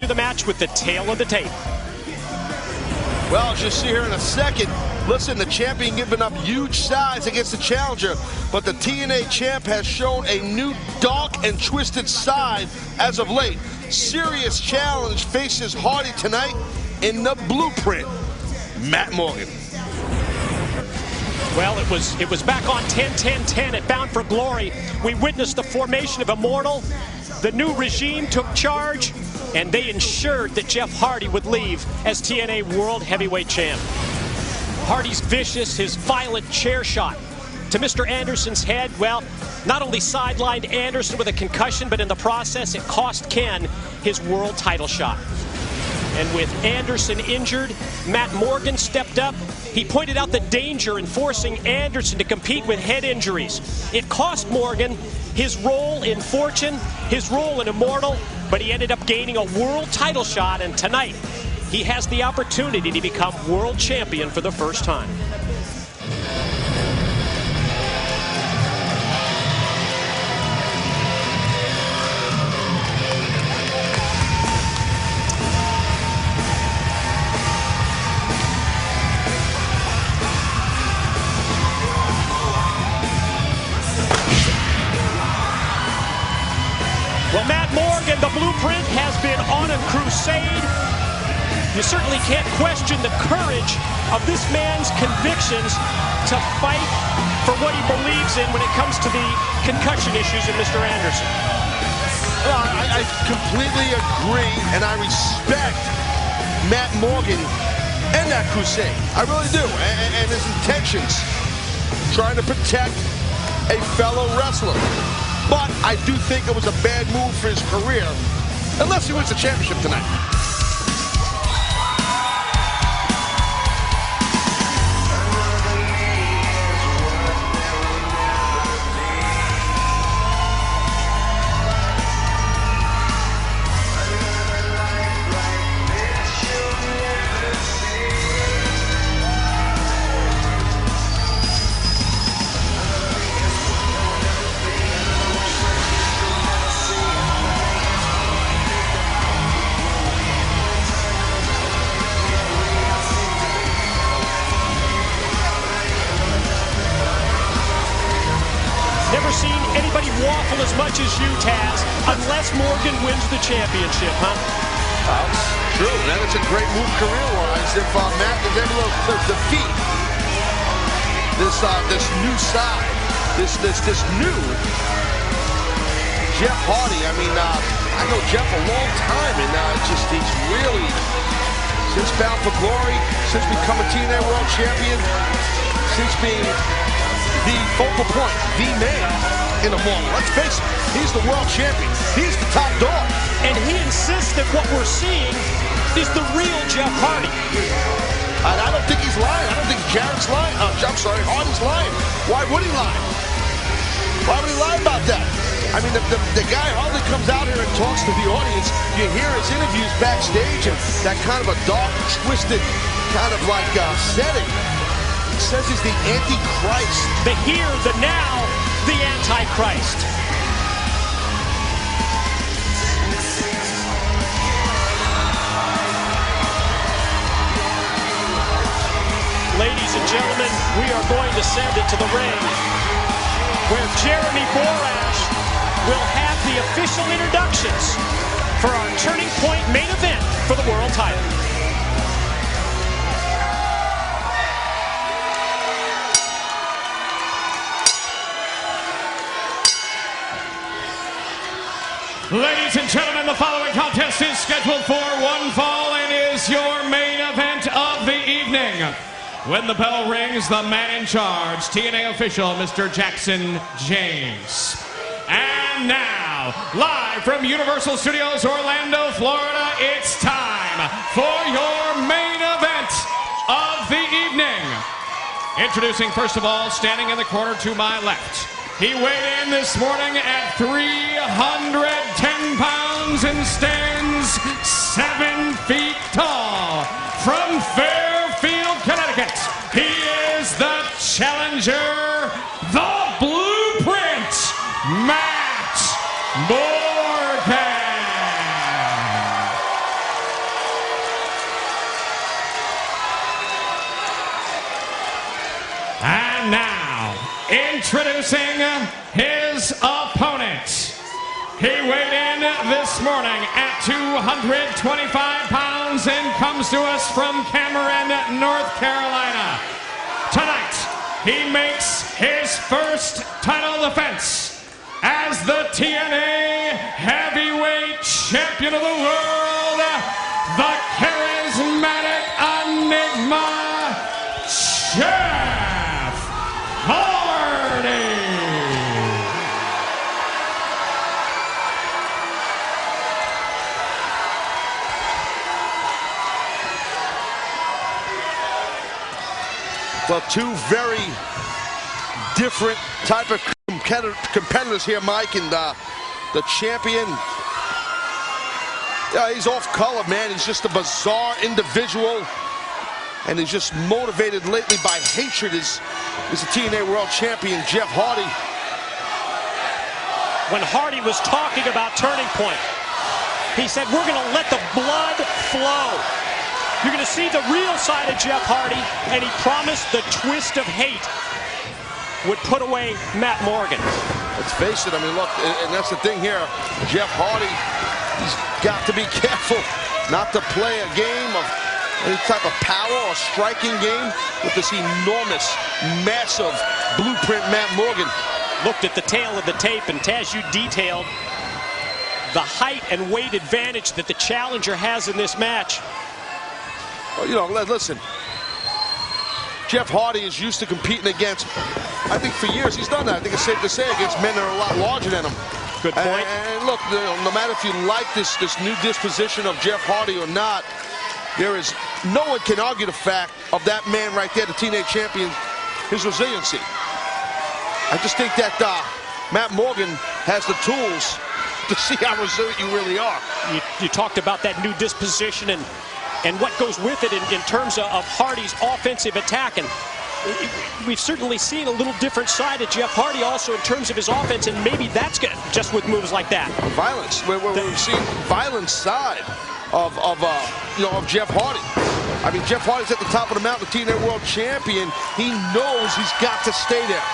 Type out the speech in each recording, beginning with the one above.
The match with the tail of the tape. Well, as you'll see here in a second, listen, the champion giving up huge size against the challenger, but the TNA champ has shown a new dark and twisted side as of late. Serious challenge faces Hardy tonight in the Blueprint. Matt Morgan. Well, it was back on 10-10-10 at Bound for Glory. We witnessed the formation of Immortal. The new regime took charge, and they ensured that Jeff Hardy would leave as TNA World Heavyweight Champ. Hardy's vicious, his violent chair shot to Mr. Anderson's head, well, not only sidelined Anderson with a concussion, but in the process, it cost Ken his world title shot. And with Anderson injured, Matt Morgan stepped up. He pointed out the danger in forcing Anderson to compete with head injuries. It cost Morgan his role in Fortune, his role in Immortal, but he ended up gaining a world title shot, and tonight he has the opportunity to become world champion for the first time. Well, Matt Morgan, the Blueprint, has been on a crusade. You certainly can't question the courage of this man's convictions to fight for what he believes in when it comes to the concussion issues of Mr. Anderson. Well, I completely agree, and I respect Matt Morgan and that crusade. I really do, and his intentions, trying to protect a fellow wrestler. But I do think it was a bad move for his career, unless he wins the championship tonight. Never seen anybody waffle as much as you, Taz, unless Morgan wins the championship, huh? That's true. That is a great move career-wise if Matt is able to defeat this new side, this new Jeff Hardy. I mean, I know Jeff a long time, and he's really, since Bound for Glory, since becoming TNA World Champion, since being the focal point, the man in Immortal. Let's face it, he's the world champion. He's the top dog. And he insists that what we're seeing is the real Jeff Hardy. And I don't think he's lying. I don't think Jarrett's lying. I'm sorry, Hardy's lying. Why would he lie? Why would he lie about that? I mean, the guy hardly comes out here and talks to the audience. You hear his interviews backstage and that kind of a dark, twisted kind of like setting. Says he's the Antichrist. The here, the now, the Antichrist. Ladies and gentlemen, we are going to send it to the ring, where Jeremy Borash will have the official introductions for our Turning Point main event for the world title. Ladies and gentlemen, the following contest is scheduled for one fall and is your main event of the evening. When the bell rings, the man in charge, TNA official, Mr. Jackson James. And now, live from Universal Studios, Orlando, Florida, it's time for your main event of the evening. Introducing, first of all, standing in the corner to my left. He weighed in this morning at 310 pounds and stands 7 feet tall. From Fairfield, Connecticut, he is the challenger, the Blueprint, Matt Morgan. Introducing his opponent. He weighed in this morning at 225 pounds and comes to us from Cameron, North Carolina. Tonight, he makes his first title defense as the TNA Heavyweight Champion of the World, the charismatic enigma, Jeff Hardy. Well, two very different type of competitors here, Mike, and the champion, he's off color, man. He's just a bizarre individual, and he's just motivated lately by hatred. Is the TNA World Champion, Jeff Hardy. When Hardy was talking about Turning Point, he said, we're going to let the blood flow. You're going to see the real side of Jeff Hardy, and he promised the twist of hate would put away Matt Morgan. Let's face it, I mean, look, and that's the thing here. Jeff Hardy, he's got to be careful not to play a game of any type of power or striking game with this enormous, massive blueprint Matt Morgan. Looked at the tail of the tape, and Taz, you detailed the height and weight advantage that the challenger has in this match. Well, you know, listen, Jeff Hardy is used to competing against, I think for years he's done that. I think it's safe to say, against men that are a lot larger than him. Good point. And look, you know, no matter if you like this new disposition of Jeff Hardy or not, no one can argue the fact of that man right there, the TNA champion, his resiliency. I just think that Matt Morgan has the tools to see how resilient you really are. You talked about that new disposition and what goes with it in terms of Hardy's offensive attack. And we've certainly seen a little different side of Jeff Hardy also in terms of his offense, and maybe that's good just with moves like that. Violence. We've seen violent side of Jeff Hardy. I mean, Jeff Hardy's at the top of the mountain, the TNA World Champion. He knows he's got to stay there.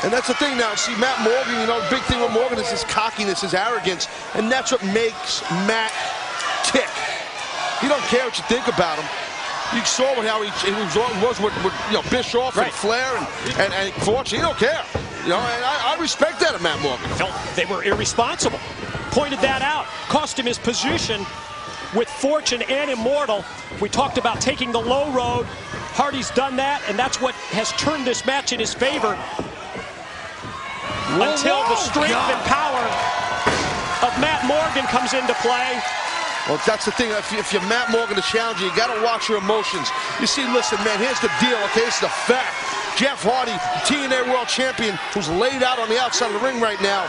And that's the thing now. See, Matt Morgan, you know, the big thing with Morgan is his cockiness, his arrogance, and that's what makes Matt tick. He don't care what you think about him. You saw how he was with you know, Bischoff and Flair and Fortune. He don't care. You know, and I respect that of Matt Morgan. Felt they were irresponsible. Pointed that out. Cost him his position with Fortune and Immortal. We talked about taking the low road. Hardy's done that, and that's what has turned this match in his favor. Until the strength and power of Matt Morgan comes into play. Well, that's the thing. If you're Matt Morgan, the challenger, you got to watch your emotions. You see, listen, man, here's the deal, okay? This is the fact. Jeff Hardy, TNA World Champion, who's laid out on the outside of the ring right now,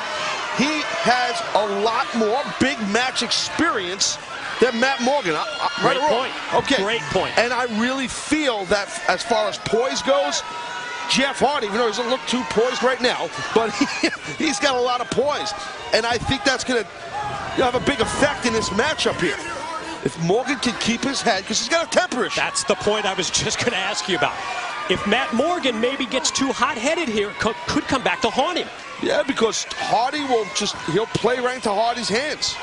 he has a lot more big match experience than Matt Morgan. Great point. Okay. Great point. And I really feel that as far as poise goes, Jeff Hardy, even though he doesn't look too poised right now, but he's got a lot of poise. And I think that's going to have a big effect in this matchup here. If Morgan can keep his head, because he's got a temper issue. That's the point I was just going to ask you about. If Matt Morgan maybe gets too hot-headed here, could come back to haunt him. Yeah, because Hardy he'll play right into Hardy's hands.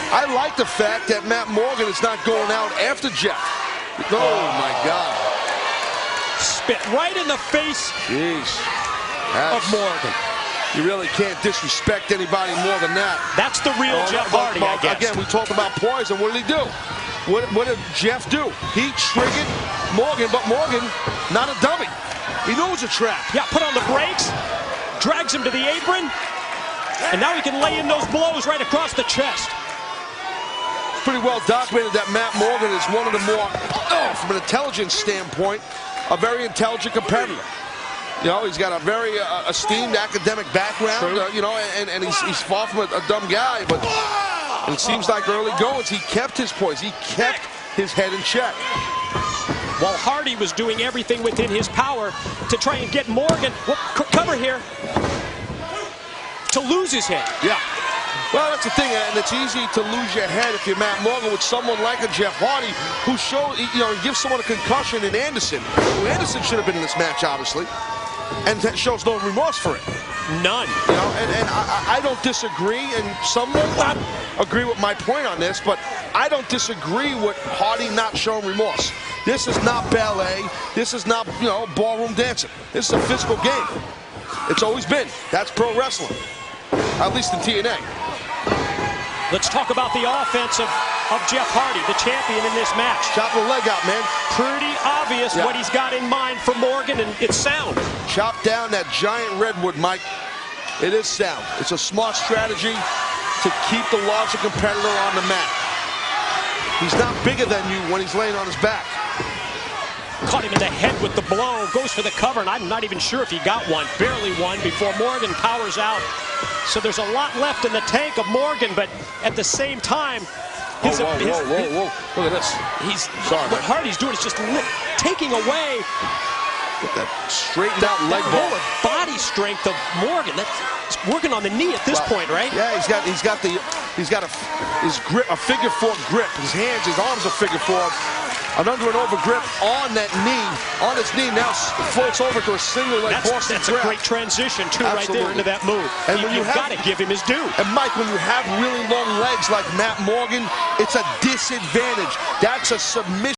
I like the fact that Matt Morgan is not going out after Jeff. Oh, my God. Spit right in the face of Morgan. You really can't disrespect anybody more than that. That's the real Jeff Hardy, I guess. Again, we talked about poison. What did he do? What did Jeff do? He triggered Morgan, but Morgan, not a dummy. He knows a trap. Yeah, put on the brakes, drags him to the apron, and now he can lay in those blows right across the chest. Pretty well documented that Matt Morgan is one of the more, from an intelligence standpoint, a very intelligent competitor. You know, he's got a very esteemed academic background, you know, and he's far from a dumb guy, but it seems like early goings, he kept his poise. He kept his head in check. While Hardy was doing everything within his power to try and get Morgan, cover here, to lose his head. Yeah. Well, that's the thing, and it's easy to lose your head if you're Matt Morgan with someone like a Jeff Hardy who gives someone a concussion in Anderson. Anderson should have been in this match, obviously, and that shows no remorse for it. None. You know, and I don't disagree, and some will not agree with my point on this, but I don't disagree with Hardy not showing remorse. This is not ballet. This is not, ballroom dancing. This is a physical game. It's always been. That's pro wrestling, at least in TNA. Let's talk about the offense of Jeff Hardy, the champion in this match. Chop the leg out, man. Pretty obvious what he's got in mind for Morgan, and it's sound. Chop down that giant redwood, Mike. It is sound. It's a smart strategy to keep the larger competitor on the mat. He's not bigger than you when he's laying on his back. Caught him in the head with the blow, goes for the cover, and I'm not even sure if he got one. Barely one before Morgan powers out. So there's a lot left in the tank of Morgan, but at the same time, whoa. Look at this. What Hardy's doing is just taking away that straightened out leg ball. Body strength of Morgan. That's working on the knee at this point, right? Yeah, he's got his grip, a figure four grip. His arms are figure four. An under and over grip on that knee, on his knee, now floats over to a single leg Boston That's grab. A great transition, too, right there into that move. And you've got to give him his due. And, Mike, when you have really long legs like Matt Morgan, it's a disadvantage. That's a submission.